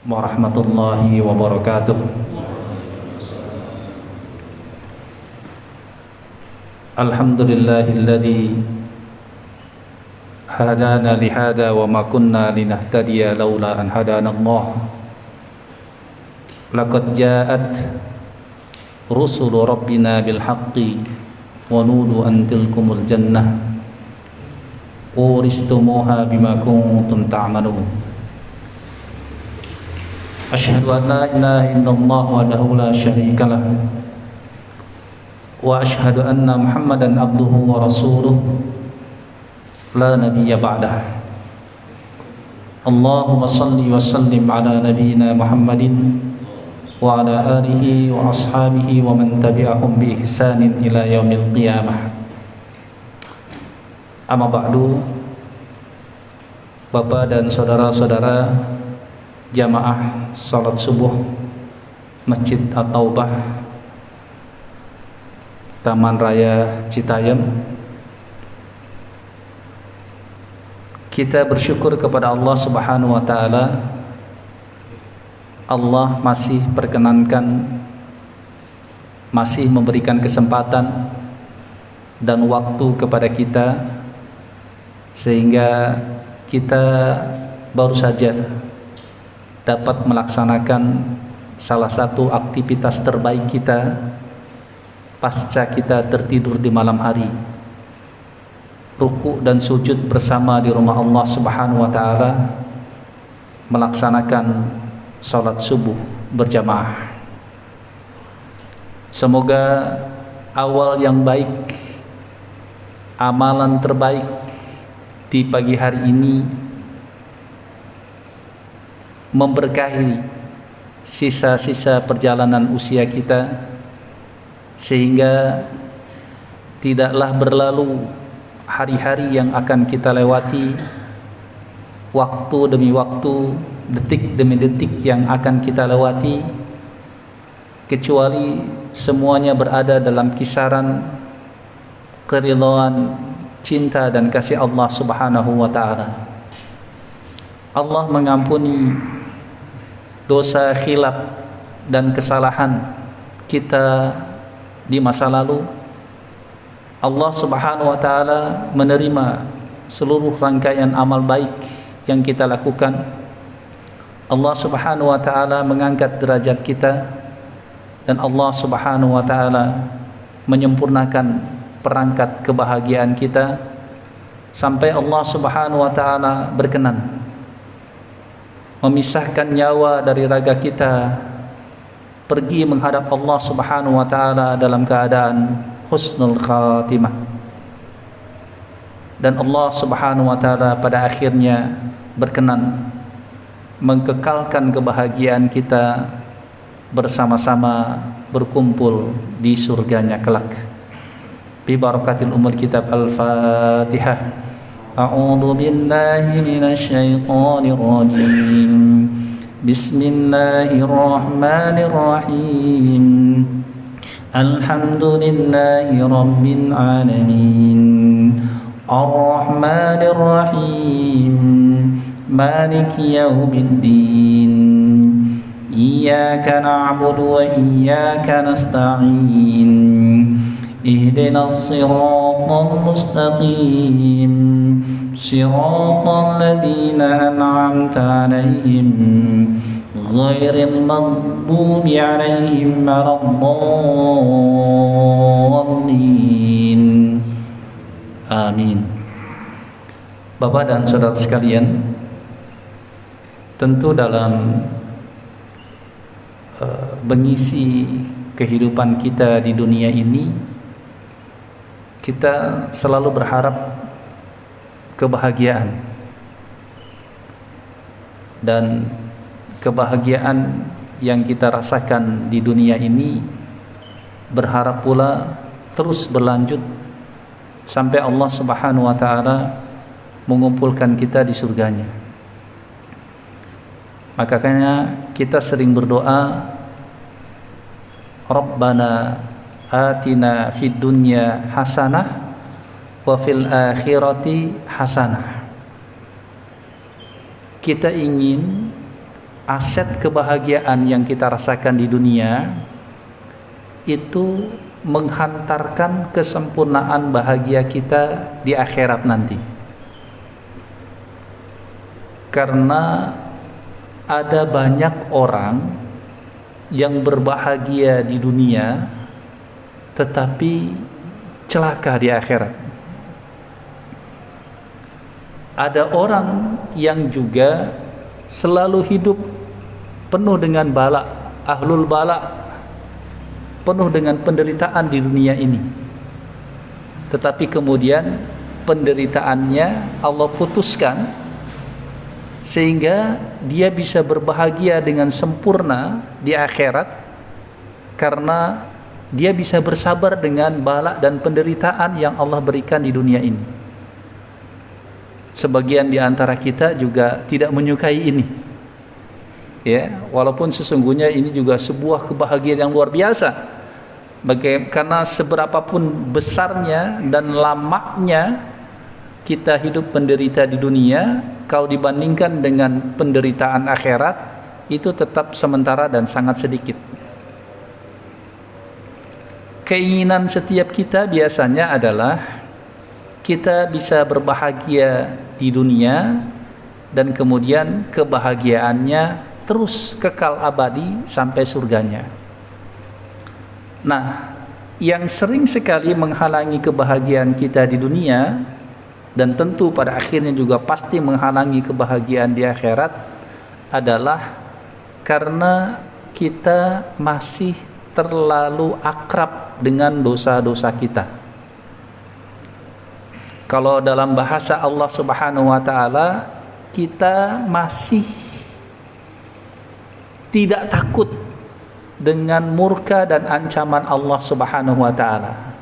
warahmatullahi wabarakatuh. Alhamdulillahilladzi hadana lihada wa ma kunna linahtadiya laula an hadana Allah. Laqad ja'at rusulu rabbina bil haqqi wa nudu an tilkumul jannah uristumuha bima kuntum ta'malun. Asyhadu an la ilaha illallah wahdahu la syarikalah wa asyhadu anna Muhammadan abduhu wa rasuluh la nabiyya ba'dah. Allahumma salli wa sallim ala nabiyyina Muhammadin wa ala alihi wa ashabihi wa man tabi'ahum bi ihsanin ila yaumil qiyamah. Amma ba'du. Bapak dan saudara-saudara jamaah salat subuh Masjid At-Taubah Taman Raya Citayam, kita bersyukur kepada Allah Subhanahu wa taala. Allah masih perkenankan, masih memberikan kesempatan dan waktu kepada kita, sehingga kita baru saja dapat melaksanakan salah satu aktivitas terbaik kita pasca kita tertidur di malam hari, ruku dan sujud bersama di rumah Allah Subhanahu wa taala, melaksanakan salat subuh berjamaah. Semoga awal yang baik, amalan terbaik di pagi hari ini memberkahi sisa-sisa perjalanan usia kita, sehingga tidaklah berlalu hari-hari yang akan kita lewati, waktu demi waktu, detik demi detik yang akan kita lewati, kecuali semuanya berada dalam kisaran keridhaan, cinta dan kasih Allah Subhanahu wa taala. Allah mengampuni dosa khilaf dan kesalahan kita di masa lalu. Allah Subhanahu wa taala menerima seluruh rangkaian amal baik yang kita lakukan. Allah Subhanahu wa taala mengangkat derajat kita, dan Allah Subhanahu wa taala menyempurnakan perangkat kebahagiaan kita sampai Allah Subhanahu wa taala berkenan memisahkan nyawa dari raga kita, pergi menghadap Allah Subhanahu wa taala dalam keadaan husnul khatimah. Dan Allah Subhanahu wa taala pada akhirnya berkenan mengkekalkan kebahagiaan kita bersama-sama berkumpul di surganya kelak. Bi barakatil umul kitab Al-Fatihah. A'udzu billahi minasy syaithanir rajim. Bismillahirrahmanirrahim. Alhamdulillahi rabbil alamin. Ar-Rahmanir Rahim. Maliki yaumiddin. Iyyaka na'budu wa iyyaka nasta'in. Ihdinas siratal mustaqim. Siratal ladzina an'amta 'alaihim ghairil maghdubi 'alaihim waladdallin. Amin. Bapak dan saudara sekalian, tentu dalam mengisi kehidupan kita di dunia ini, kita selalu berharap kebahagiaan, dan kebahagiaan yang kita rasakan di dunia ini berharap pula terus berlanjut sampai Allah Subhanahu wa taala mengumpulkan kita di surganya. Makanya kita sering berdoa, Rabbana atina fid dunya hasanah wa fil akhirati hasanah. Kita ingin aset kebahagiaan yang kita rasakan di dunia itu menghantarkan kesempurnaan bahagia kita di akhirat nanti. Karena ada banyak orang yang berbahagia di dunia tetapi celaka di akhirat. Ada orang yang juga selalu hidup penuh dengan bala, ahlul bala, penuh dengan penderitaan di dunia ini. Tetapi kemudian penderitaannya Allah putuskan sehingga dia bisa berbahagia dengan sempurna di akhirat karena dia bisa bersabar dengan bala dan penderitaan yang Allah berikan di dunia ini. Sebagian di antara kita juga tidak menyukai ini, ya, walaupun sesungguhnya ini juga sebuah kebahagiaan yang luar biasa. Karena seberapapun besarnya dan lamanya kita hidup penderita di dunia, kalau dibandingkan dengan penderitaan akhirat, itu tetap sementara dan sangat sedikit. Keinginan setiap kita biasanya adalah kita bisa berbahagia di dunia dan kemudian kebahagiaannya terus kekal abadi sampai surganya. Nah, yang sering sekali menghalangi kebahagiaan kita di dunia dan tentu pada akhirnya juga pasti menghalangi kebahagiaan di akhirat adalah karena kita masih terlalu akrab dengan dosa-dosa kita. Kalau dalam bahasa Allah Subhanahu wa taala, kita masih tidak takut dengan murka dan ancaman Allah Subhanahu wa taala.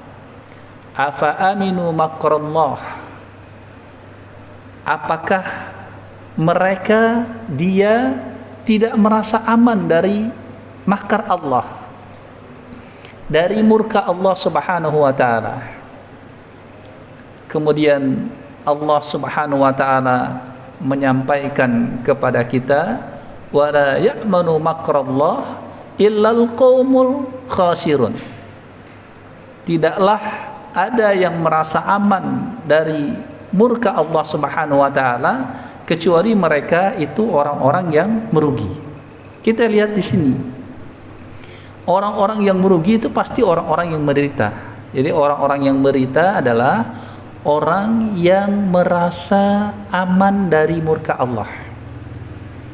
Afa aminu makrallah. Apakah mereka tidak merasa aman dari makar Allah, dari murka Allah Subhanahu wa taala? Kemudian Allah Subhanahu wa taala menyampaikan kepada kita, wa la ya'manu makrallah illal qaumul khasirun. Tidaklah ada yang merasa aman dari murka Allah Subhanahu wa taala kecuali mereka itu orang-orang yang merugi. Kita lihat di sini. Orang-orang yang merugi itu pasti orang-orang yang menderita. Jadi orang-orang yang menderita adalah orang yang merasa aman dari murka Allah.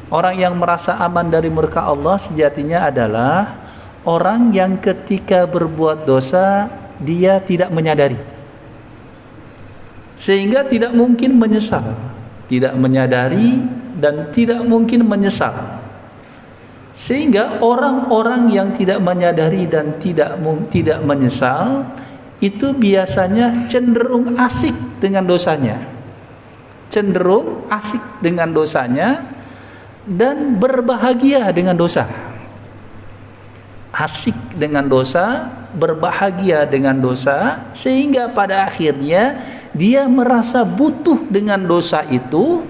Orang yang merasa aman dari murka Allah sejatinya adalah orang yang ketika berbuat dosa dia tidak menyadari, sehingga tidak mungkin menyesal. Tidak menyadari dan tidak mungkin menyesal. Sehingga orang-orang yang tidak menyadari dan tidak menyesal itu biasanya cenderung asik dengan dosanya, cenderung asik dengan dosanya dan berbahagia dengan dosa. Asik dengan dosa, berbahagia dengan dosa, sehingga pada akhirnya dia merasa butuh dengan dosa itu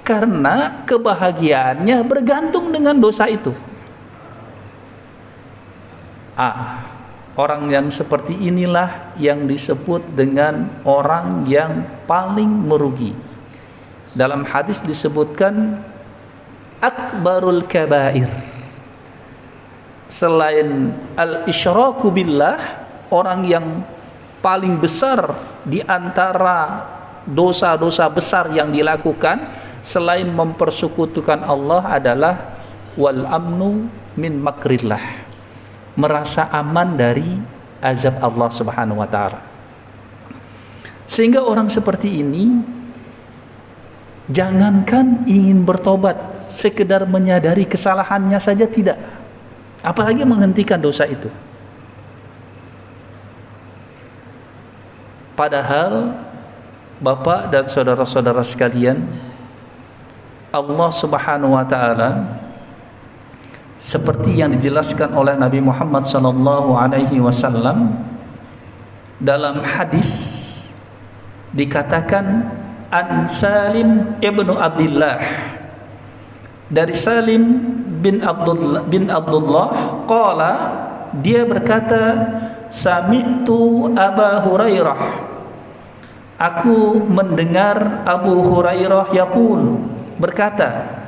karena kebahagiaannya bergantung dengan dosa itu. Orang yang seperti inilah yang disebut dengan orang yang paling merugi. Dalam hadis disebutkan akbarul kabair. Selain al-isyraku billah, orang yang paling besar di antara dosa-dosa besar yang dilakukan selain mempersekutukan Allah adalah wal amnu min makrillah. Merasa aman dari azab Allah Subhanahu wa taala. Sehingga orang seperti ini jangankan ingin bertobat, sekedar menyadari kesalahannya saja tidak, apalagi menghentikan dosa itu. Padahal Bapak dan saudara-saudara sekalian, Allah Subhanahu wa taala seperti yang dijelaskan oleh Nabi Muhammad sallallahu alaihi wasallam dalam hadis, dikatakan an Salim ibnu Abdullah dari Salim bin Abdullah qala, dia berkata, sami'tu Aba Hurairah, aku mendengar Abu Hurairah yaqul, berkata,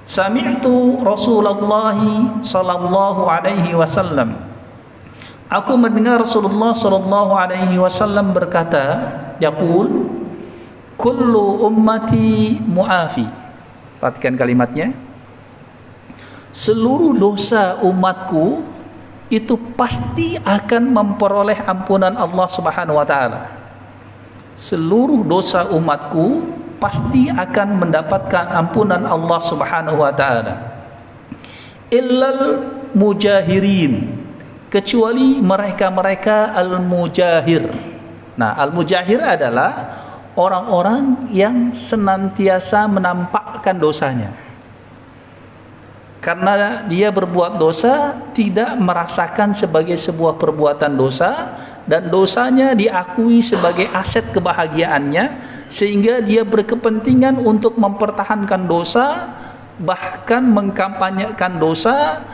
sami'tu Rasulullah sallallahu alaihi wasallam, aku mendengar Rasulullah sallallahu alaihi wasallam berkata, yaqul, kullu ummati mu'afi. Perhatikan kalimatnya, seluruh dosa umatku itu pasti akan memperoleh ampunan Allah Subhanahu wa taala. Seluruh dosa umatku pasti akan mendapatkan ampunan Allah Subhanahu wa taala. Illal mujahirin, kecuali mereka-mereka al-mujahir. Nah, al-mujahir adalah orang-orang yang senantiasa menampakkan dosanya. Karena dia berbuat dosa, tidak merasakan sebagai sebuah perbuatan dosa, dan dosanya diakui sebagai aset kebahagiaannya, sehingga dia berkepentingan untuk mempertahankan dosa, bahkan mengkampanyekan dosa,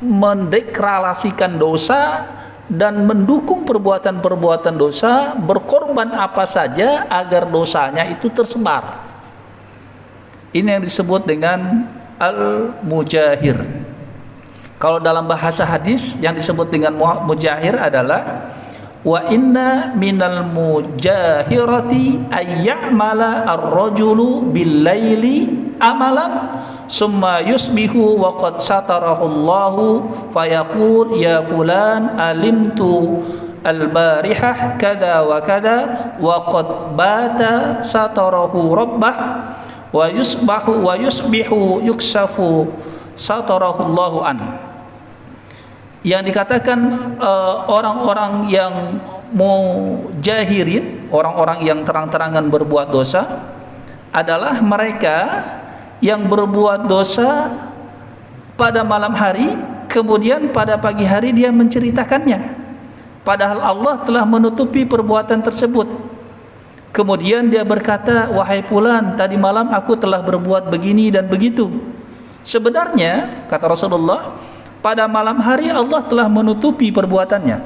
mendeklarasikan dosa, dan mendukung perbuatan-perbuatan dosa, berkorban apa saja agar dosanya itu tersebar. Ini yang disebut dengan al-mujahir. Kalau dalam bahasa hadis yang disebut dengan mujahir adalah, wa inna minal mujahirati ayya'mala ar-rajulu bil-laili amalan summa yusbihu wa qad satarahu Allahu fayaqul ya fulan alimtu al-barihah kada wa kada wa qad bata satarahu rabbah wa yusbihu yuksafu satarahu Allahu an. Yang dikatakan orang-orang yang mujahirin, orang-orang yang terang-terangan berbuat dosa, adalah mereka yang berbuat dosa pada malam hari, kemudian pada pagi hari dia menceritakannya, padahal Allah telah menutupi perbuatan tersebut. Kemudian dia berkata, wahai fulan, tadi malam aku telah berbuat begini dan begitu. Sebenarnya, kata Rasulullah, pada malam hari Allah telah menutupi perbuatannya,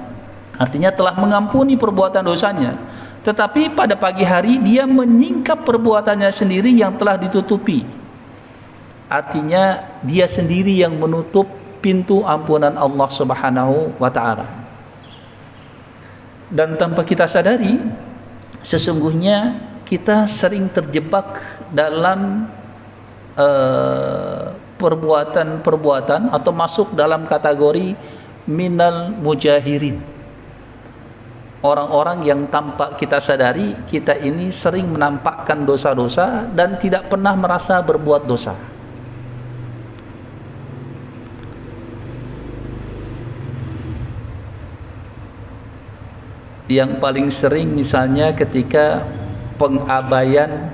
artinya telah mengampuni perbuatan dosanya. Tetapi pada pagi hari dia menyingkap perbuatannya sendiri yang telah ditutupi. Artinya dia sendiri yang menutup pintu ampunan Allah Subhanahu wa taala. Dan tanpa kita sadari, sesungguhnya kita sering terjebak dalam perbuatan-perbuatan atau masuk dalam kategori minal mujahirin. Orang-orang yang tanpa kita sadari, kita ini sering menampakkan dosa-dosa dan tidak pernah merasa berbuat dosa. Yang paling sering misalnya ketika pengabaian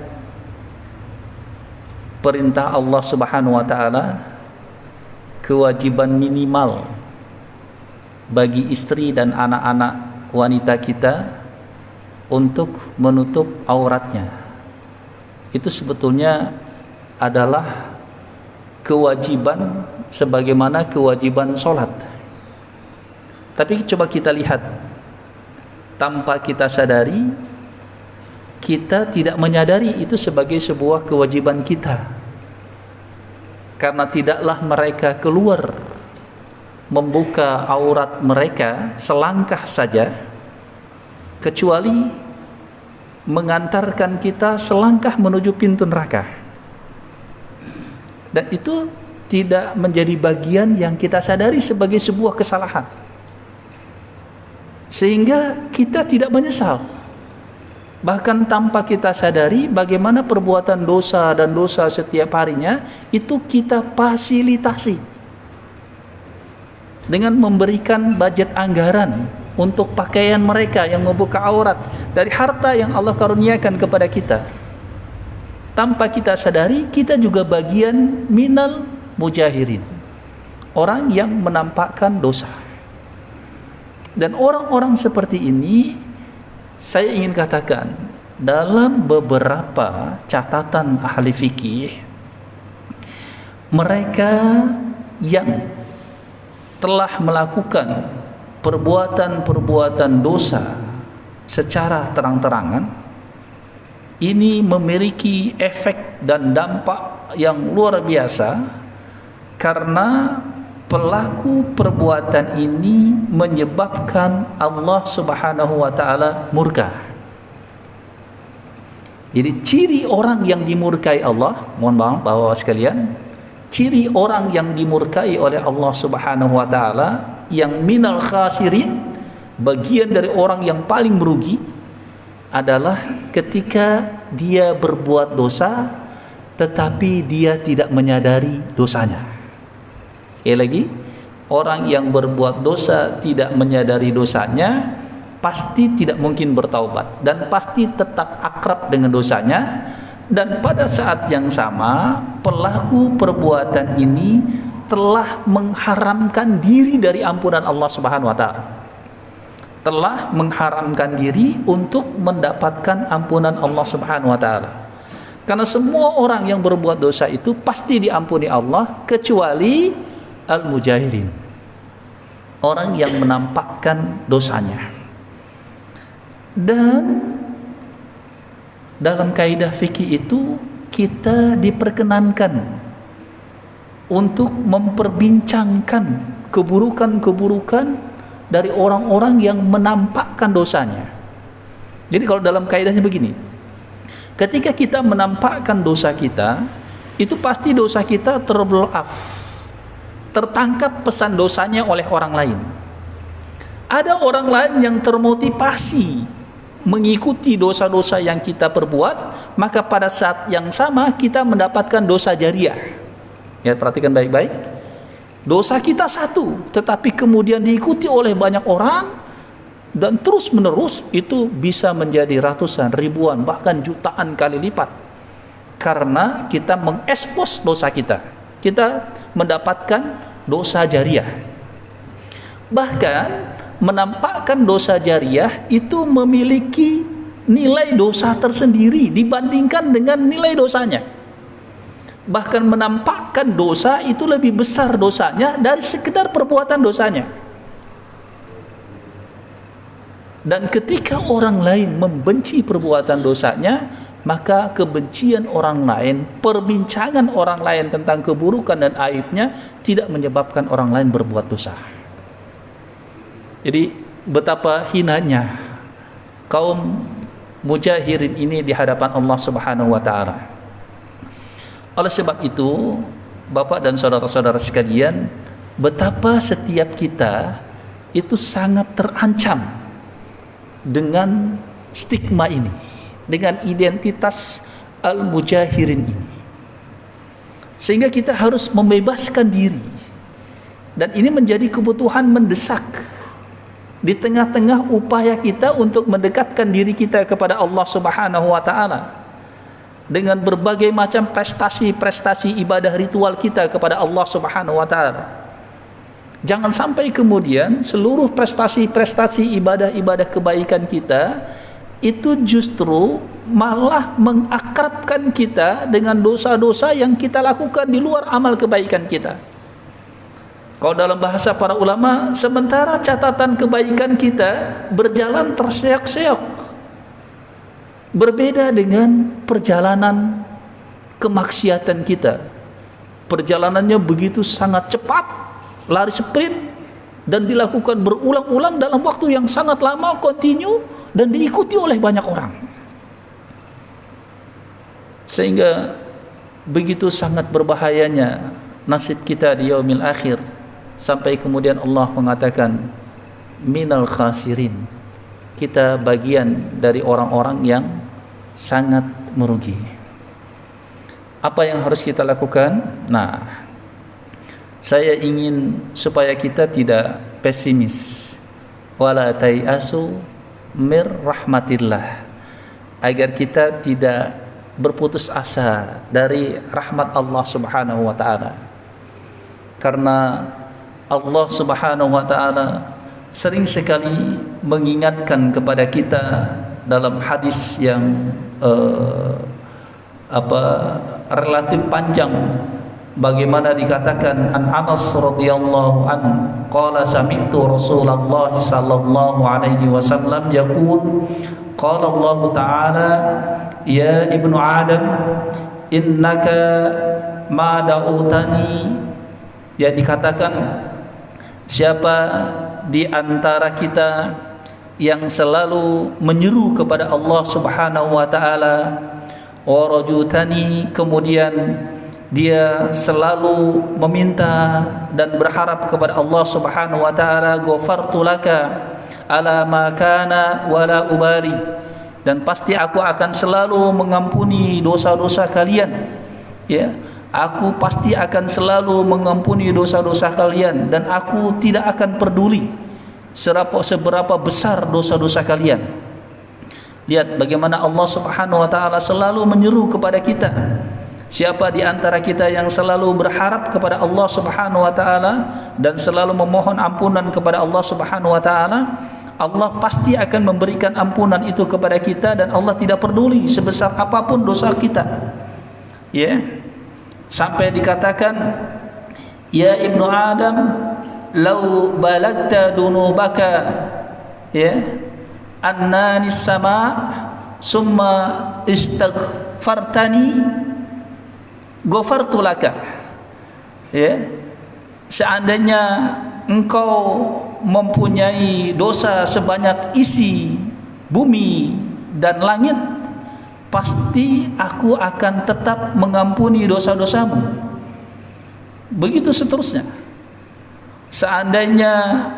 perintah Allah Subhanahu wa taala, kewajiban minimal bagi istri dan anak-anak wanita kita untuk menutup auratnya. Itu sebetulnya adalah kewajiban sebagaimana kewajiban sholat. Tapi coba kita lihat, tanpa kita sadari, kita tidak menyadari itu sebagai sebuah kewajiban kita. Karena tidaklah mereka keluar membuka aurat mereka selangkah saja, kecuali mengantarkan kita selangkah menuju pintu neraka. Dan itu tidak menjadi bagian yang kita sadari sebagai sebuah kesalahan, sehingga kita tidak menyesal. Bahkan tanpa kita sadari bagaimana perbuatan dosa dan dosa setiap harinya itu kita fasilitasi dengan memberikan budget anggaran untuk pakaian mereka yang membuka aurat dari harta yang Allah karuniakan kepada kita. Tanpa kita sadari, kita juga bagian minal mujahirin, orang yang menampakkan dosa. Dan orang-orang seperti ini, saya ingin katakan, dalam beberapa catatan ahli fikih, mereka yang telah melakukan perbuatan-perbuatan dosa secara terang-terangan, ini memiliki efek dan dampak yang luar biasa, karena pelaku perbuatan ini menyebabkan Allah Subhanahu wa taala murka. Jadi ciri orang yang dimurkai Allah, mohon maaf Bapak sekalian, ciri orang yang dimurkai oleh Allah Subhanahu wa taala, yang minal khasirin, bagian dari orang yang paling merugi, adalah ketika dia berbuat dosa tetapi dia tidak menyadari dosanya. Sekali lagi, orang yang berbuat dosa tidak menyadari dosanya pasti tidak mungkin bertaubat dan pasti tetap akrab dengan dosanya, dan pada saat yang sama pelaku perbuatan ini telah mengharamkan diri dari ampunan Allah Subhanahu wa taala, telah mengharamkan diri untuk mendapatkan ampunan Allah Subhanahu wa taala. Karena semua orang yang berbuat dosa itu pasti diampuni Allah, kecuali al-mujahirin, orang yang menampakkan dosanya. Dan dalam kaidah fikih itu kita diperkenankan untuk memperbincangkan keburukan-keburukan dari orang-orang yang menampakkan dosanya. Jadi kalau dalam kaidahnya begini, ketika kita menampakkan dosa kita, itu pasti dosa kita terblow up, tertangkap pesan dosanya oleh orang lain. Ada orang lain yang termotivasi mengikuti dosa-dosa yang kita perbuat, maka pada saat yang sama kita mendapatkan dosa jariah. Ya, perhatikan baik-baik. Dosa kita satu, tetapi kemudian diikuti oleh banyak orang, dan terus menerus itu bisa menjadi ratusan, ribuan, bahkan jutaan kali lipat, karena kita mengekspos dosa kita. Kita mendapatkan dosa jariah. Bahkan menampakkan dosa jariah itu memiliki nilai dosa tersendiri dibandingkan dengan nilai dosanya. Bahkan menampakkan dosa itu lebih besar dosanya dari sekedar perbuatan dosanya. Dan ketika orang lain membenci perbuatan dosanya, maka kebencian orang lain, perbincangan orang lain tentang keburukan dan aibnya tidak menyebabkan orang lain berbuat dosa. Jadi betapa hinanya kaum mujahirin ini di hadapan Allah Subhanahu wa taala. Oleh sebab itu, Bapak dan saudara-saudara sekalian, betapa setiap kita itu sangat terancam dengan stigma ini, dengan identitas al-mujahirin ini. Sehingga kita harus membebaskan diri. Dan ini menjadi kebutuhan mendesak di tengah-tengah upaya kita untuk mendekatkan diri kita kepada Allah Subhanahu wa taala dengan berbagai macam prestasi-prestasi ibadah ritual kita kepada Allah Subhanahu wa taala. Jangan sampai kemudian seluruh prestasi-prestasi ibadah-ibadah kebaikan kita itu justru malah mengakrabkan kita dengan dosa-dosa yang kita lakukan di luar amal kebaikan kita. Kalau dalam bahasa para ulama, sementara catatan kebaikan kita berjalan terseok-seok, berbeda dengan perjalanan kemaksiatan kita. Perjalanannya begitu sangat cepat, lari sprint, dan dilakukan berulang-ulang dalam waktu yang sangat lama, kontinu, dan diikuti oleh banyak orang. Sehingga begitu sangat berbahayanya nasib kita di yaumil akhir, sampai kemudian Allah mengatakan minal khasirin, kita bagian dari orang-orang yang sangat merugi. Apa yang harus kita lakukan? Nah, saya ingin supaya kita tidak pesimis, wala tayasu mir rahmatillah, agar kita tidak berputus asa dari rahmat Allah Subhanahu wa taala. Karena Allah Subhanahu wa taala sering sekali mengingatkan kepada kita dalam hadis yang relatif panjang Bagaimana dikatakan an Anas radhiyallahu an qala sami'tu Rasulullah sallallahu alaihi wasallam yaqul qala Allah ta'ala ya ibnu Adam innaka ma da'utani, ya dikatakan siapa di antara kita yang selalu menyeru kepada Allah Subhanahu wa taala, wa rajutani, kemudian dia selalu meminta dan berharap kepada Allah Subhanahu wa taala, ghafartu laka ala ma kana wala ubali, dan pasti aku akan selalu mengampuni dosa-dosa kalian, ya, aku pasti akan selalu mengampuni dosa-dosa kalian dan aku tidak akan peduli seberapa besar dosa-dosa kalian. Lihat bagaimana Allah Subhanahu wa taala selalu menyeru kepada kita. Siapa di antara kita yang selalu berharap kepada Allah Subhanahu wa taala dan selalu memohon ampunan kepada Allah Subhanahu wa taala, Allah pasti akan memberikan ampunan itu kepada kita dan Allah tidak peduli sebesar apapun dosa kita. Ya. Sampai dikatakan, ya ibnu Adam, lau balagta dunubaka, ya, annanis sama summa istaghfartani ghafartu laka, ya, seandainya engkau mempunyai dosa sebanyak isi bumi dan langit, pasti aku akan tetap mengampuni dosa-dosamu. Begitu seterusnya. Seandainya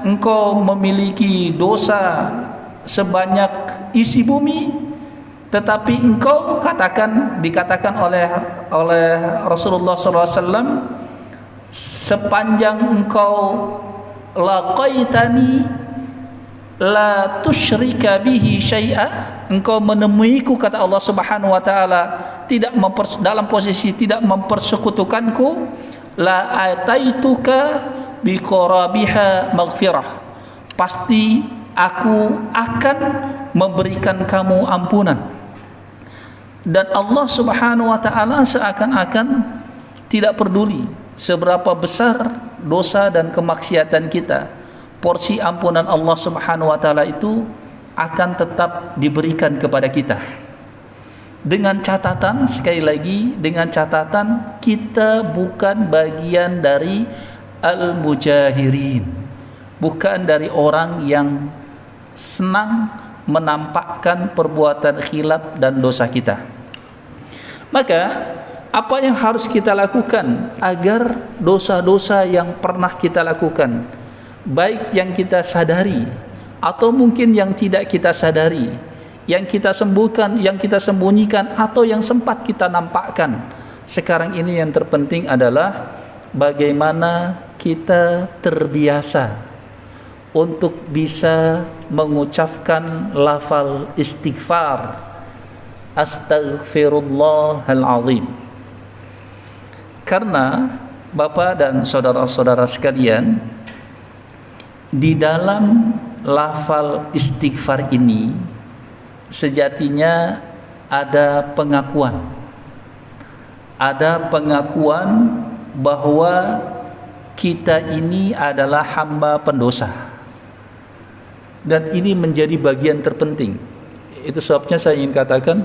engkau memiliki dosa sebanyak isi bumi, tetapi engkau dikatakan oleh Rasulullah SAW, sepanjang engkau laqaitani la tusyrika bihi syai'a, engkau menemuiku, kata Allah Subhanahu wa taala, tidak dalam posisi tidak mempersekutukanku, la ataituka biqarabiha maghfirah, pasti aku akan memberikan kamu ampunan. Dan Allah Subhanahu wa taala seakan-akan tidak peduli seberapa besar dosa dan kemaksiatan kita, porsi ampunan Allah Subhanahu wa taala itu akan tetap diberikan kepada kita. Dengan catatan, sekali lagi, dengan catatan kita bukan bagian dari al-mujahirin, bukan dari orang yang senang menampakkan perbuatan khilaf dan dosa kita. Maka apa yang harus kita lakukan agar dosa-dosa yang pernah kita lakukan, baik yang kita sadari atau mungkin yang tidak kita sadari, yang kita sembunyikan atau yang sempat kita nampakkan, sekarang ini yang terpenting adalah bagaimana kita terbiasa untuk bisa mengucapkan lafal istighfar, astaghfirullahal azim. Karena Bapak dan saudara-saudara sekalian, di dalam lafal istighfar ini sejatinya ada pengakuan bahwa kita ini adalah hamba pendosa, dan ini menjadi bagian terpenting. Itu sebabnya saya ingin katakan,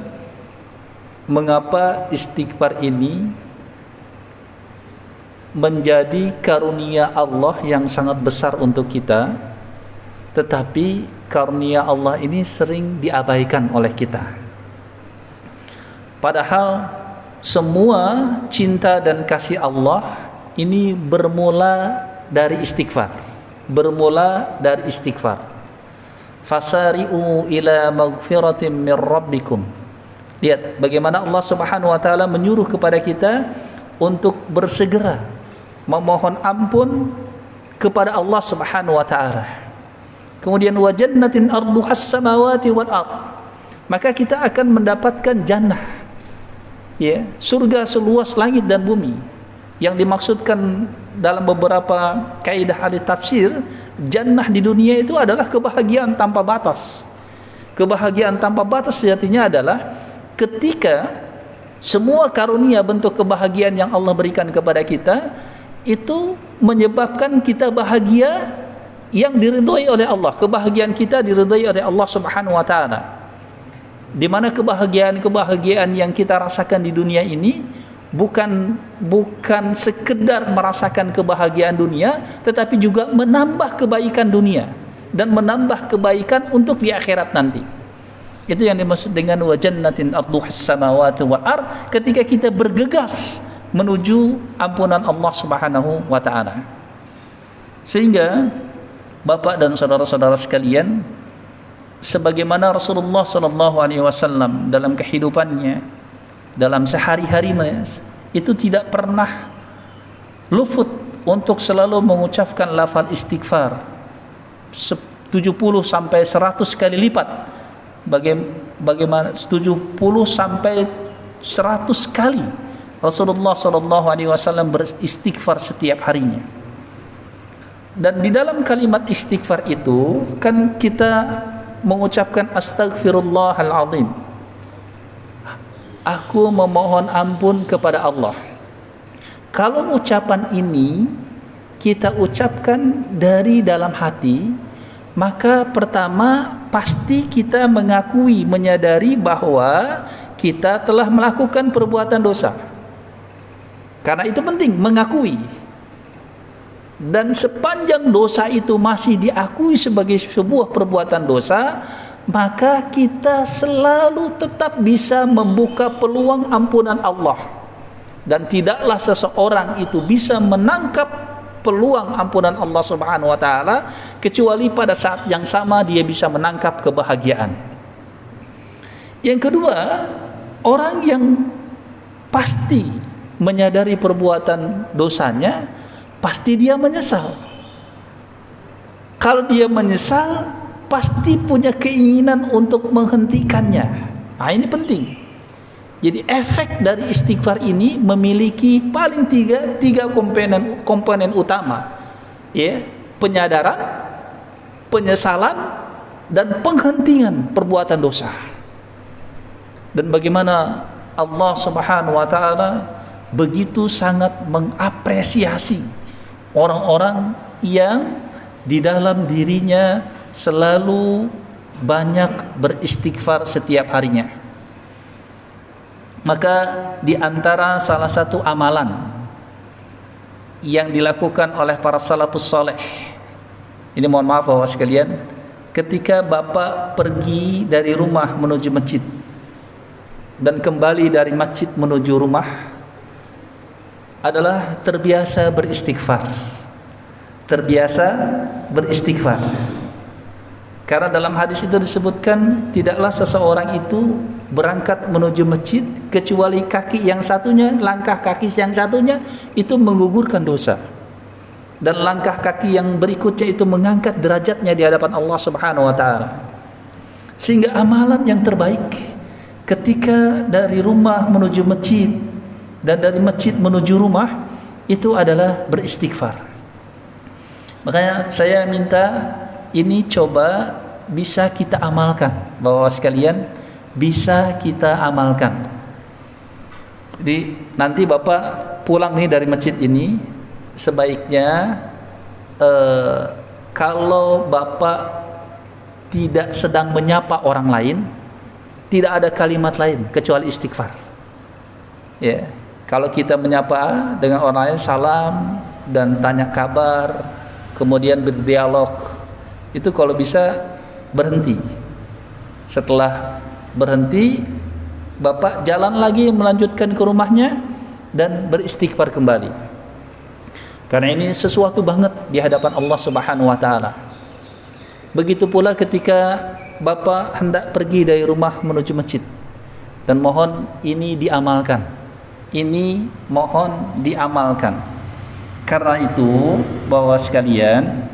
mengapa istighfar ini menjadi karunia Allah yang sangat besar untuk kita, tetapi karunia Allah ini sering diabaikan oleh kita. Padahal semua cinta dan kasih Allah ini bermula dari istighfar. Fasari'u ila maghfiratin min rabbikum. Lihat bagaimana Allah Subhanahu wa taala menyuruh kepada kita untuk bersegera memohon ampun kepada Allah Subhanahu wa taala. Kemudian wa jannatin arduhas samawati wal ard, maka kita akan mendapatkan jannah, ya, surga seluas langit dan bumi. Yang dimaksudkan dalam beberapa kaidah ahli tafsir, jannah di dunia itu adalah kebahagiaan tanpa batas. Kebahagiaan tanpa batas sejatinya adalah ketika Semua karunia bentuk kebahagiaan yang Allah berikan kepada kita itu menyebabkan kita bahagia yang diridhai oleh Allah. Kebahagiaan kita diridhai oleh Allah Subhanahu wa taala. Di mana kebahagiaan yang kita rasakan di dunia ini bukan sekedar merasakan kebahagiaan dunia, tetapi juga menambah kebaikan dunia dan menambah kebaikan untuk di akhirat nanti. Itu yang dimaksud dengan wa jannatin arduhas samawati wal ard, ketika kita bergegas menuju ampunan Allah Subhanahu wa taala. Sehingga Bapak dan saudara-saudara sekalian, sebagaimana Rasulullah sallallahu alaihi wasallam dalam kehidupannya, dalam sehari-harinya, itu tidak pernah luput untuk selalu mengucapkan lafal istighfar 70 sampai 100 kali lipat. Bagaimana 70 sampai 100 kali Rasulullah sallallahu alaihi wasallam beristighfar setiap harinya. Dan di dalam kalimat istighfar itu kan kita mengucapkan astaghfirullahal azim. Aku memohon ampun kepada Allah. Kalau ucapan ini kita ucapkan dari dalam hati, maka pertama pasti kita mengakui, menyadari bahwa kita telah melakukan perbuatan dosa. Karena itu penting mengakui. Dan sepanjang dosa itu masih diakui sebagai sebuah perbuatan dosa, maka kita selalu tetap bisa membuka peluang ampunan Allah. Dan tidaklah seseorang itu bisa menangkap peluang ampunan Allah Subhanahu wa taala kecuali pada saat yang sama dia bisa menangkap kebahagiaan. Yang kedua, orang yang pasti menyadari perbuatan dosanya, pasti dia menyesal. Kalau dia menyesal, pasti punya keinginan untuk menghentikannya. Nah, ini penting. Jadi efek dari istighfar ini memiliki paling tiga komponen utama, ya, penyadaran, penyesalan, dan penghentian perbuatan dosa. Dan bagaimana Allah Subhanahu wa taala begitu sangat mengapresiasi orang-orang yang di dalam dirinya selalu banyak beristighfar setiap harinya. Maka di antara salah satu amalan yang dilakukan oleh para salafus saleh, ini mohon maaf Bapak sekalian, ketika Bapak pergi dari rumah menuju masjid dan kembali dari masjid menuju rumah, adalah terbiasa beristighfar. Terbiasa beristighfar. Karena dalam hadis itu disebutkan, tidaklah seseorang itu berangkat menuju masjid kecuali kaki yang satunya, langkah kaki yang satunya itu menggugurkan dosa, dan langkah kaki yang berikutnya itu mengangkat derajatnya di hadapan Allah Subhanahu wa taala. Sehingga amalan yang terbaik ketika dari rumah menuju masjid dan dari masjid menuju rumah itu adalah beristighfar. Makanya saya minta ini coba bisa kita amalkan, Bapak sekalian, bisa kita amalkan. Jadi nanti Bapak pulang nih dari masjid ini, sebaiknya kalau Bapak tidak sedang menyapa orang lain, tidak ada kalimat lain kecuali istighfar. Ya, kalau kita menyapa dengan orang lain, salam dan tanya kabar, kemudian berdialog, itu kalau bisa berhenti. Setelah berhenti, Bapak jalan lagi melanjutkan ke rumahnya dan beristighfar kembali. Karena ini sesuatu banget di hadapan Allah Subhanahu wa taala. Begitu pula ketika Bapak hendak pergi dari rumah menuju masjid, dan mohon ini diamalkan. Ini mohon diamalkan. Karena itu, Bapak sekalian,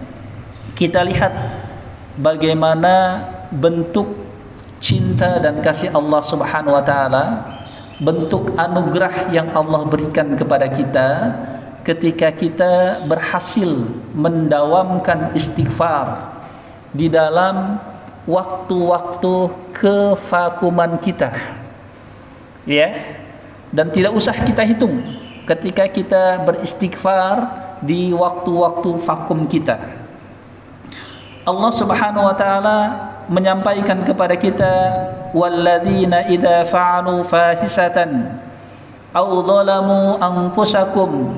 kita lihat bagaimana bentuk cinta dan kasih Allah Subhanahu wa taala, bentuk anugerah yang Allah berikan kepada kita ketika kita berhasil mendawamkan istighfar di dalam waktu-waktu kevakuman kita. Ya. dan tidak usah kita hitung ketika kita beristighfar di waktu-waktu vakum kita. Allah Subhanahu wa taala menyampaikan kepada kita, walladzina idza fa'alu fahisatan aw zalamu anfusakum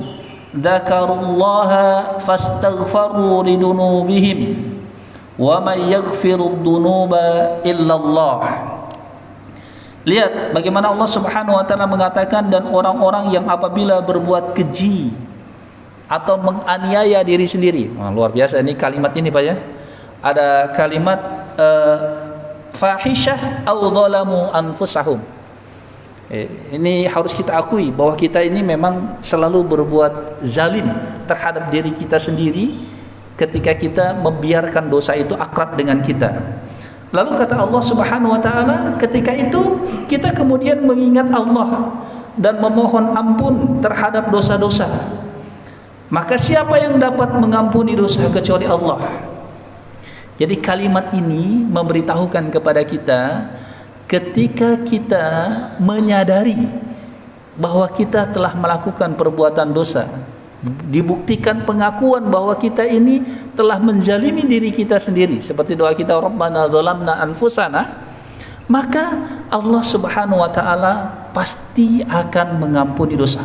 dzakarullaha fastaghfaru lidunubihim wa may yaghfirud dunuba illallah. Lihat bagaimana Allah Subhanahu wa taala mengatakan, dan orang-orang yang apabila berbuat keji atau menganiaya diri sendiri. Luar biasa ini kalimat ini Pak ya. Ada kalimat fahisyah au zalamu anfusahum. Ini harus kita akui bahwa kita ini memang selalu berbuat zalim terhadap diri kita sendiri ketika kita membiarkan dosa itu akrab dengan kita. Lalu kata Allah Subhanahu wa taala, ketika itu kita kemudian mengingat Allah dan memohon ampun terhadap dosa-dosa. Maka siapa yang dapat mengampuni dosa kecuali Allah? Jadi kalimat ini memberitahukan kepada kita ketika kita menyadari bahwa kita telah melakukan perbuatan dosa, dibuktikan pengakuan bahwa kita ini telah menzalimi diri kita sendiri, seperti doa kita Rabbana zalamna anfusana, maka Allah Subhanahu wa taala pasti akan mengampuni dosa,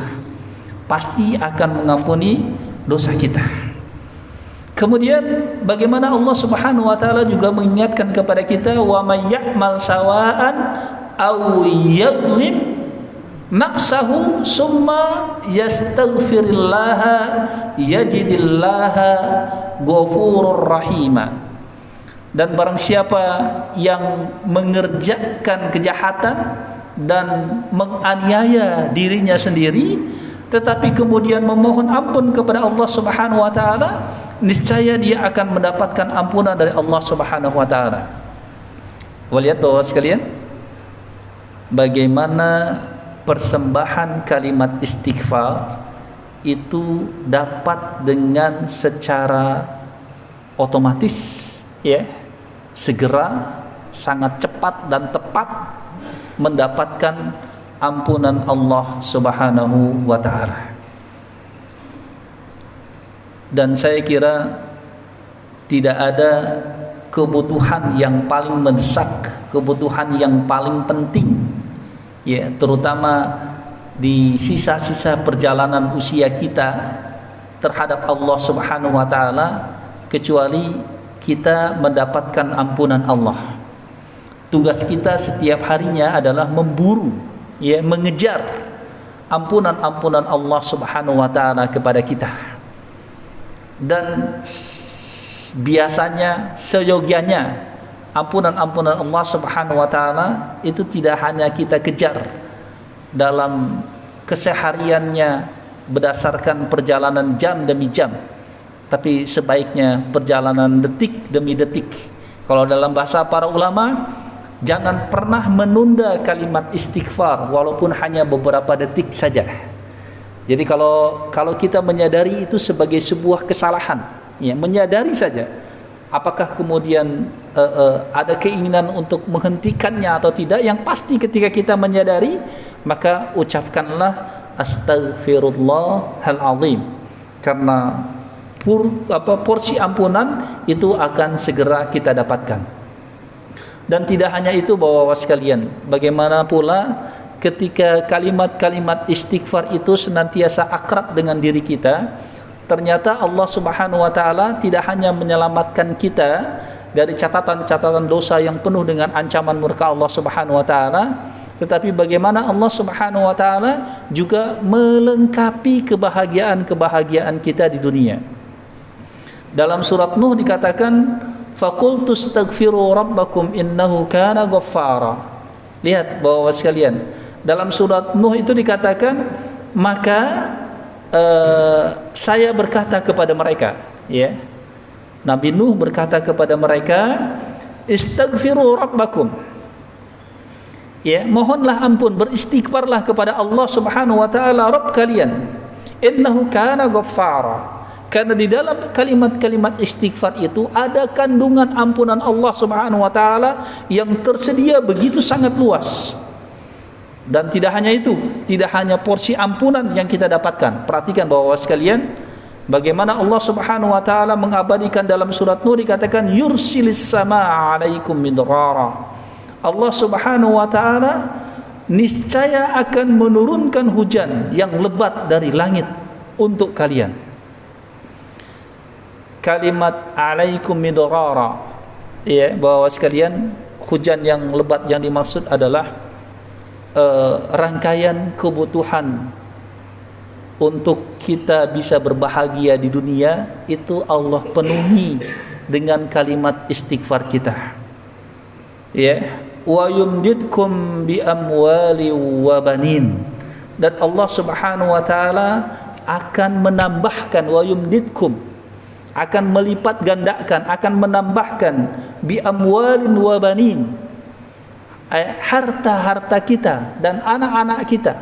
pasti akan mengampuni dosa kita. Kemudian bagaimana Allah Subhanahu wa taala juga mengingatkan kepada kita, wa may ya'mal sawa'an aw yadhlim nafsahu summa yastaghfirillaha yajidillaha ghafurur rahima. Dan barang siapa yang mengerjakan kejahatan dan menganiaya dirinya sendiri tetapi kemudian memohon ampun kepada Allah Subhanahu wa taala, niscaya dia akan mendapatkan ampunan dari Allah Subhanahu wa taala. Lihat Bapak sekalian, bagaimana persembahan kalimat istighfar itu dapat dengan secara otomatis ya, segera, sangat cepat dan tepat mendapatkan ampunan Allah Subhanahu wa taala. Dan saya kira tidak ada kebutuhan yang paling mendesak, kebutuhan yang paling penting ya, terutama di sisa-sisa perjalanan usia kita terhadap Allah Subhanahu wa taala, kecuali kita mendapatkan ampunan Allah. Tugas kita setiap harinya adalah memburu ya, mengejar ampunan-ampunan Allah Subhanahu wa taala kepada kita. Dan biasanya seyogianya ampunan-ampunan Allah Subhanahu wa taala itu tidak hanya kita kejar dalam kesehariannya berdasarkan perjalanan jam demi jam, tapi sebaiknya perjalanan detik demi detik. Kalau dalam bahasa para ulama, jangan pernah menunda kalimat istighfar walaupun hanya beberapa detik saja. Jadi kalau kita menyadari itu sebagai sebuah kesalahan, ya, menyadari saja, apakah kemudian ada keinginan untuk menghentikannya atau tidak, yang pasti ketika kita menyadari, maka ucapkanlah astaghfirullahal azim, karena porsi ampunan itu akan segera kita dapatkan. Dan tidak hanya itu Bapak-bapak sekalian, bagaimana pula ketika kalimat-kalimat istighfar itu senantiasa akrab dengan diri kita, ternyata Allah Subhanahu wa taala tidak hanya menyelamatkan kita dari catatan-catatan dosa yang penuh dengan ancaman murka Allah Subhanahu wa taala, tetapi bagaimana Allah Subhanahu wa taala juga melengkapi kebahagiaan-kebahagiaan kita di dunia. Dalam surat Nuh dikatakan, faqultu astaghfiru rabbakum innahu kana ghaffara. Lihat Bapak-bapak sekalian, dalam surat Nuh itu dikatakan, maka saya berkata kepada mereka, ya, Nabi Nuh berkata kepada mereka, istaghfiru rabbakum, ya, mohonlah ampun, beristighfarlah kepada Allah Subhanahu wa taala Rabb kalian, innahu kana ghaffara. Karena di dalam kalimat-kalimat istighfar itu ada kandungan ampunan Allah Subhanahu wa taala yang tersedia begitu sangat luas. Dan tidak hanya itu, tidak hanya porsi ampunan yang kita dapatkan. Perhatikan bahwa sekalian, bagaimana Allah Subhanahu wa taala mengabadikan dalam surat Nur, dikatakan yursilis samaa 'alaikum midrara. Allah Subhanahu wa taala niscaya akan menurunkan hujan yang lebat dari langit untuk kalian. Kalimat 'alaikum midrara, ya, bahwa sekalian hujan yang lebat yang dimaksud adalah rangkaian kebutuhan untuk kita bisa berbahagia di dunia itu Allah penuhi dengan kalimat istighfar kita, ya. Wa yumdidkum bi amwali wa banin, dan Allah Subhanahu wa taala akan menambahkan, wa yumdidkum, akan melipat gandakan, akan menambahkan, bi amwalin wa banin, harta-harta kita dan anak-anak kita.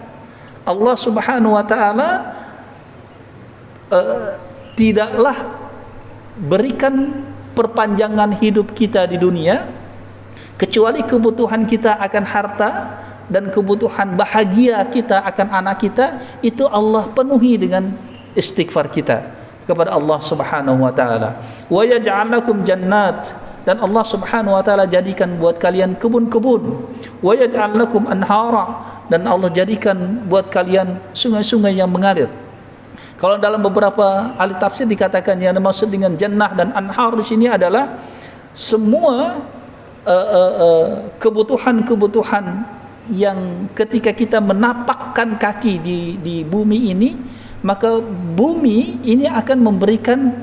Allah Subhanahu wa taala tidaklah berikan perpanjangan hidup kita di dunia kecuali kebutuhan kita akan harta dan kebutuhan bahagia kita akan anak kita itu Allah penuhi dengan istighfar kita kepada Allah Subhanahu wa taala. Wa yaj'al lakum jannat, dan Allah Subhanahu wa taala jadikan buat kalian kebun-kebun. Wa yaj'al lakum anhara, dan Allah jadikan buat kalian sungai-sungai yang mengalir. Kalau dalam beberapa ahli tafsir dikatakan yang dimaksud dengan jannah dan anhar di sini adalah semua kebutuhan-kebutuhan yang ketika kita menapakkan kaki di bumi ini, maka bumi ini akan memberikan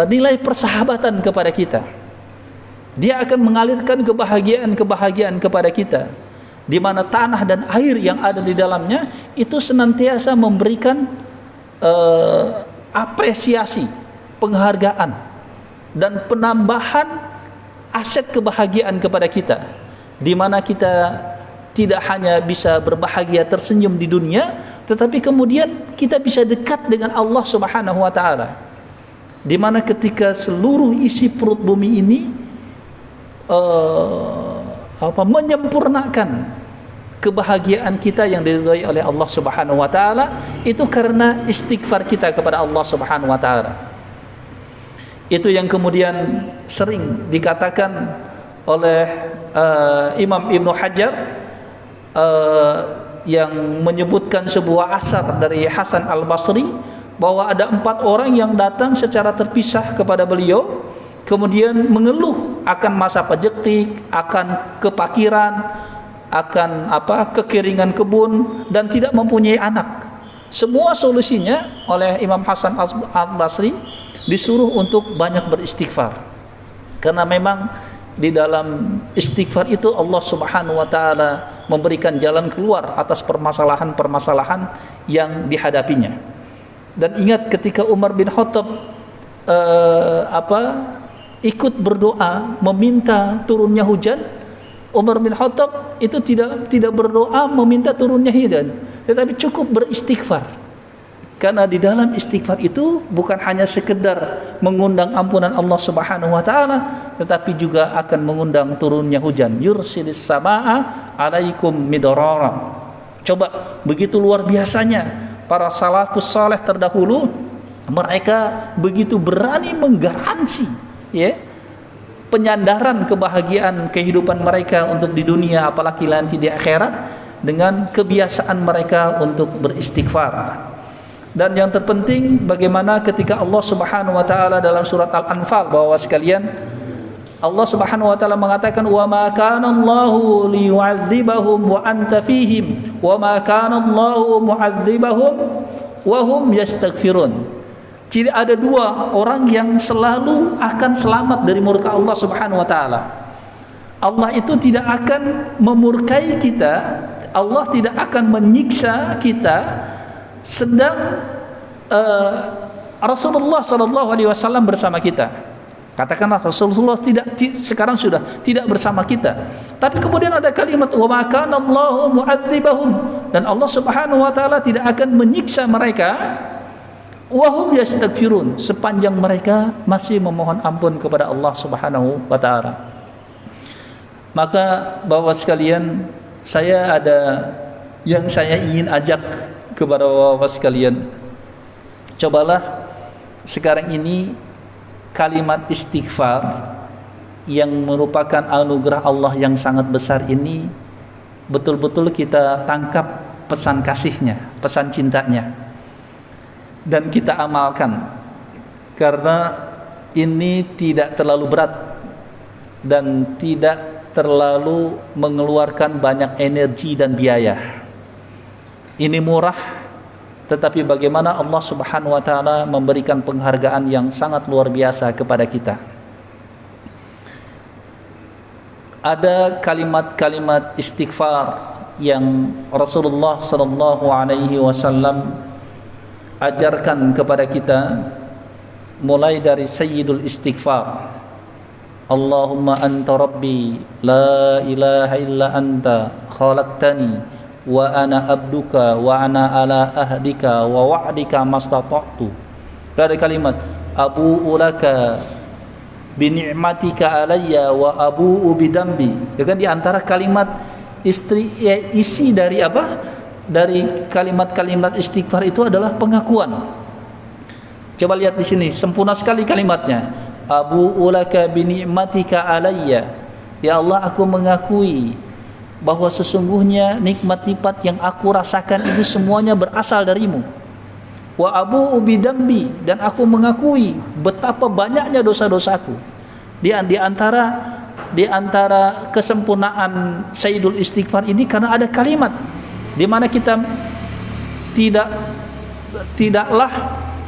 nilai persahabatan kepada kita. Dia akan mengalirkan kebahagiaan-kebahagiaan kepada kita, di mana tanah dan air yang ada di dalamnya itu senantiasa memberikan apresiasi, penghargaan, dan penambahan aset kebahagiaan kepada kita, di mana kita tidak hanya bisa berbahagia tersenyum di dunia, tetapi kemudian kita bisa dekat dengan Allah Subhanahu wa taala, di mana ketika seluruh isi perut bumi ini menyempurnakan kebahagiaan kita yang diridhai oleh Allah Subhanahu wa taala, itu karena istighfar kita kepada Allah Subhanahu wa taala. Itu yang kemudian sering dikatakan oleh Imam Ibnu Hajar yang menyebutkan sebuah asar dari Hasan Al-Basri, bahwa ada 4 orang yang datang secara terpisah kepada beliau, kemudian mengeluh akan masa pajektik, akan kepakiran, akan kekeringan kebun, dan tidak mempunyai anak. Semua solusinya oleh Imam Hasan Al-Basri disuruh untuk banyak beristighfar, karena memang di dalam istighfar itu Allah Subhanahu wa taala memberikan jalan keluar atas permasalahan-permasalahan yang dihadapinya. Dan ingat ketika Umar bin Khattab ikut berdoa meminta turunnya hujan, Umar bin Khattab itu tidak berdoa meminta turunnya hujan, tetapi cukup beristighfar. Karena di dalam istighfar itu bukan hanya sekedar mengundang ampunan Allah Subhanahu wa taala, tetapi juga akan mengundang turunnya hujan. Yursilis samaa 'alaikum midrara. Coba, begitu luar biasanya para salafus saleh terdahulu, mereka begitu berani menggaransi, ya, penyandaran kebahagiaan kehidupan mereka untuk di dunia, apalagi nanti di akhirat, dengan kebiasaan mereka untuk beristighfar. Dan yang terpenting, bagaimana ketika Allah Subhanahu wa taala dalam surat Al-Anfal, bahwa sekalian Allah Subhanahu wa taala mengatakan, wa ma kana Allahu liyu'adzibahum wa anta fihim wa ma kana Allahu mu'adzibahum wa hum yastaghfirun. Tidak ada 2 orang yang selalu akan selamat dari murka Allah Subhanahu wa taala. Allah itu tidak akan memurkai kita, Allah tidak akan menyiksa kita sedang Rasulullah sallallahu alaihi wasallam bersama kita. Katakanlah Rasulullah sekarang sudah tidak bersama kita, tapi kemudian ada kalimat wa ma kana Allahu mu'adzibahum, dan Allah Subhanahu wa taala tidak akan menyiksa mereka, wa hum yastaghfirun, sepanjang mereka masih memohon ampun kepada Allah Subhanahu wa taala. Maka Bapak sekalian, saya ada yang saya ingin ajak kepada bapak sekalian, cobalah sekarang ini kalimat istighfar yang merupakan anugerah Allah yang sangat besar ini betul-betul kita tangkap pesan kasihnya, pesan cintanya, dan kita amalkan, karena ini tidak terlalu berat dan tidak terlalu mengeluarkan banyak energi dan biaya. Ini murah, tetapi bagaimana Allah Subhanahu wa taala memberikan penghargaan yang sangat luar biasa kepada kita. Ada kalimat-kalimat istighfar yang Rasulullah sallallahu alaihi wasallam ajarkan kepada kita, mulai dari sayyidul istighfar, Allahumma anta rabbi la ilaha illa anta khalaqtani wa ana abduka wa ana ala ahdika wa wa'dika mastata'tu. Ada kalimat abu'u laka bi ni'matika alayya wa abu'u bidambi. Ya kan, di antara kalimat isi dari apa? Dari kalimat-kalimat istighfar itu adalah pengakuan. Coba lihat di sini, sempurna sekali kalimatnya. Abu'u laka bi ni'matika alayya. Ya Allah, aku mengakui bahwa sesungguhnya nikmat-nikmat yang aku rasakan itu semuanya berasal darimu. Wa abu'u bidambi, dan aku mengakui betapa banyaknya dosa-dosaku. Di antara kesempurnaan sayyidul istighfar ini karena ada kalimat di mana kita tidaklah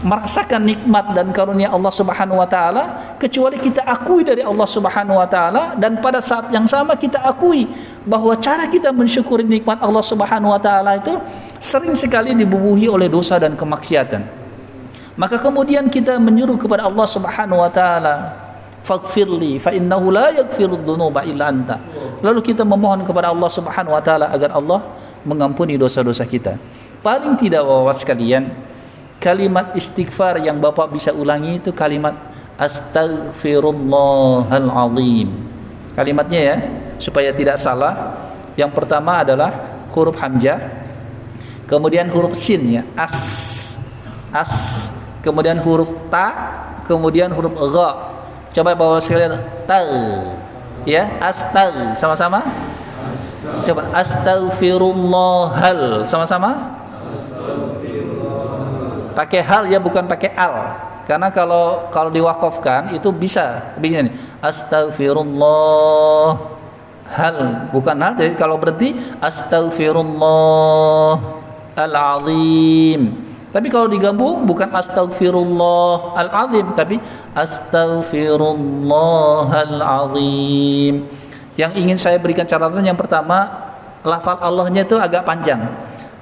merasakan nikmat dan karunia Allah Subhanahu wa taala kecuali kita akui dari Allah Subhanahu wa taala, dan pada saat yang sama kita akui bahwa cara kita mensyukuri nikmat Allah Subhanahu wa taala itu sering sekali dibubuhi oleh dosa dan kemaksiatan. Maka kemudian kita menyuruh kepada Allah Subhanahu wa taala, faghfirli fa innahu la yaghfirudz dzunuba illa anta. Lalu kita memohon kepada Allah Subhanahu wa taala agar Allah mengampuni dosa-dosa kita. Paling tidak bapak sekalian, kalimat istighfar yang bapak bisa ulangi itu kalimat astaghfirullahal azim. Kalimatnya ya, supaya tidak salah. Yang pertama adalah huruf hamzah, kemudian huruf sin ya, as, kemudian huruf ta, kemudian huruf gha. Coba bawa sekalian, ta, ya, astag, sama-sama. Coba astaghfirullahal, sama-sama. Pakai hal ya, bukan pakai al. Karena kalau diwakafkan itu bisa nih. Astaghfirullah hal, bukan hal. Jadi kalau berhenti astaghfirullah al-azim. Tapi kalau digabung bukan astaghfirullah al-azim, tapi astaghfirullahal azim. Yang ingin saya berikan catatan yang pertama, lafal Allahnya itu agak panjang.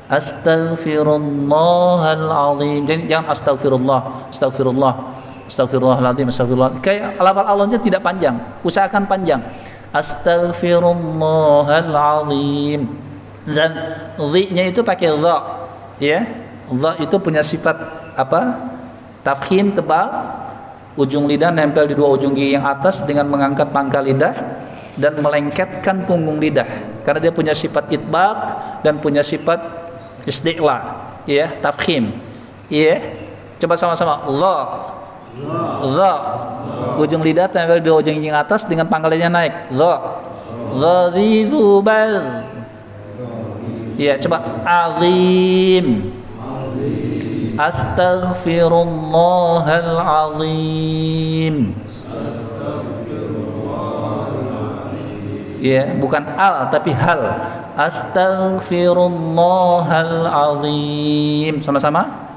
Astaghfirullahal azim. Jadi jangan astagfirullahaladzim, astagfirullah. Kayak lafal Allahnya tidak panjang, usahakan panjang. Astaghfirullahal azim. Dan dhi-nya itu pakai dha, ya. Dha itu punya sifat apa? Tafkhim, tebal. Ujung lidah nempel di dua ujung gigi yang atas dengan mengangkat pangkal lidah dan melengketkan punggung lidah. Karena dia punya sifat itbaq dan punya sifat isti'la, ya, tafkhim. Ya. Coba sama-sama. Dha. Ujung lidah nempel di dua ujung gigi yang atas dengan pangkal lidahnya naik. Dha. Ghadidhu bal. Ya, coba azim. Astaghfirullahal azim. Ya, bukan al tapi hal. Astaghfirullahal azim. Sama-sama.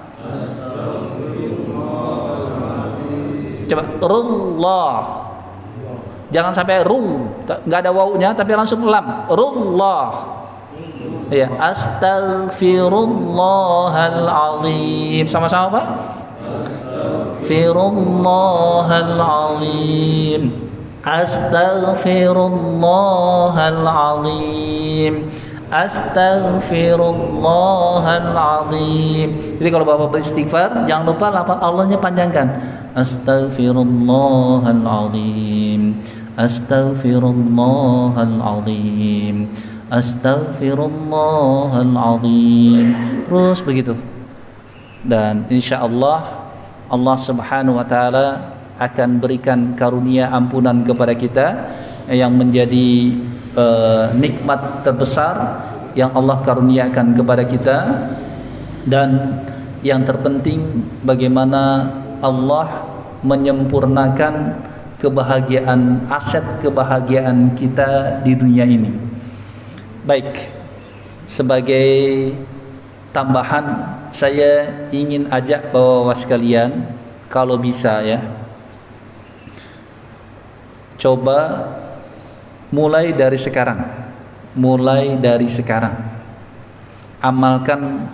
Coba rullah. Jangan sampai ru, enggak ada wawunya tapi langsung lam. Rullah. Ya, astaghfirullahal azim. Sama-sama Pak? Astaghfirullahal azim. Astaghfirullahal azim. Astaghfirullahal azim. Jadi kalau Bapak beristighfar, jangan lupa lafal Allahnya panjangkan. Astaghfirullahal azim. Astaghfirullahal azim. astaghfirullahal azim. Terus begitu. Dan insya Allah Allah Subhanahu wa taala akan berikan karunia ampunan kepada kita yang menjadi nikmat terbesar yang Allah karuniakan kepada kita. Dan yang terpenting bagaimana Allah menyempurnakan kebahagiaan, aset kebahagiaan kita di dunia ini. Baik, sebagai tambahan saya ingin ajak bapak-bapak sekalian, kalau bisa ya, coba mulai dari sekarang, amalkan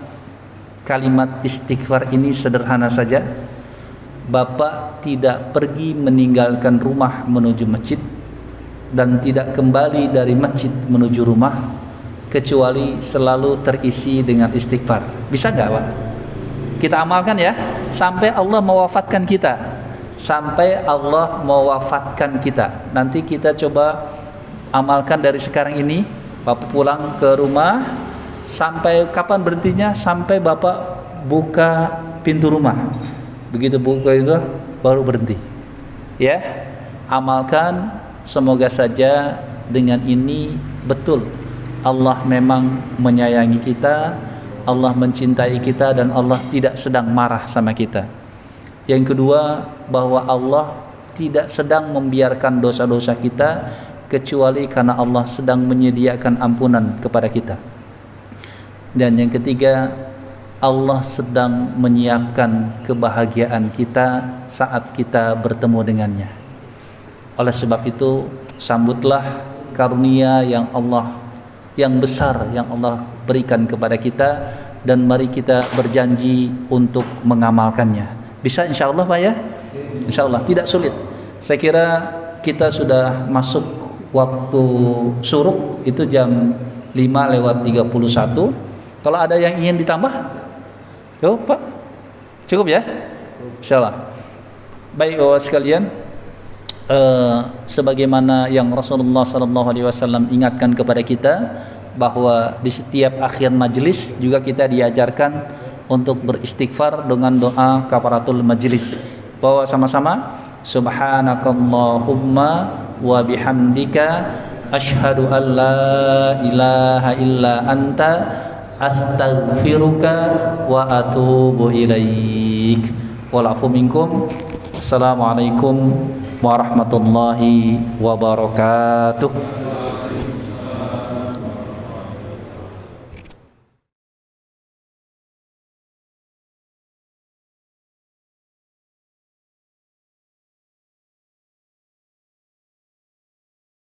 kalimat istighfar ini. Sederhana saja. Bapak tidak pergi meninggalkan rumah menuju masjid dan tidak kembali dari masjid menuju rumah kecuali selalu terisi dengan istighfar. Bisa nggak Pak? Kita amalkan ya sampai Allah mewafatkan kita. Nanti kita coba amalkan dari sekarang ini. Bapak pulang ke rumah, sampai kapan berhentinya? Sampai Bapak buka pintu rumah. Begitu buka itu baru berhenti. Ya, amalkan. Semoga saja dengan ini betul Allah memang menyayangi kita, Allah mencintai kita, dan Allah tidak sedang marah sama kita. Yang kedua, bahwa Allah tidak sedang membiarkan dosa-dosa kita kecuali karena Allah sedang menyediakan ampunan kepada kita. Dan yang ketiga, Allah sedang menyiapkan kebahagiaan kita saat kita bertemu dengannya. Oleh sebab itu, sambutlah karunia yang besar yang Allah berikan kepada kita, dan mari kita berjanji untuk mengamalkannya. Bisa insyaallah Pak ya? Insyaallah, tidak sulit. Saya kira kita sudah masuk waktu syuruk, itu jam 5:31. Kalau ada yang ingin ditambah, yo Pak, cukup ya? Insyaallah. Baik Bapak sekalian, sebagaimana yang Rasulullah SAW ingatkan kepada kita, bahwa di setiap akhir majlis juga kita diajarkan untuk beristighfar dengan doa kafaratul majlis. Bahwa sama-sama, subhanakallahumma wa bihamdika asyhadu an la ilaha illa anta astaghfiruka wa atubu ilaik. Wal afu minkum. Assalamualaikum warahmatullahi wabarakatuh.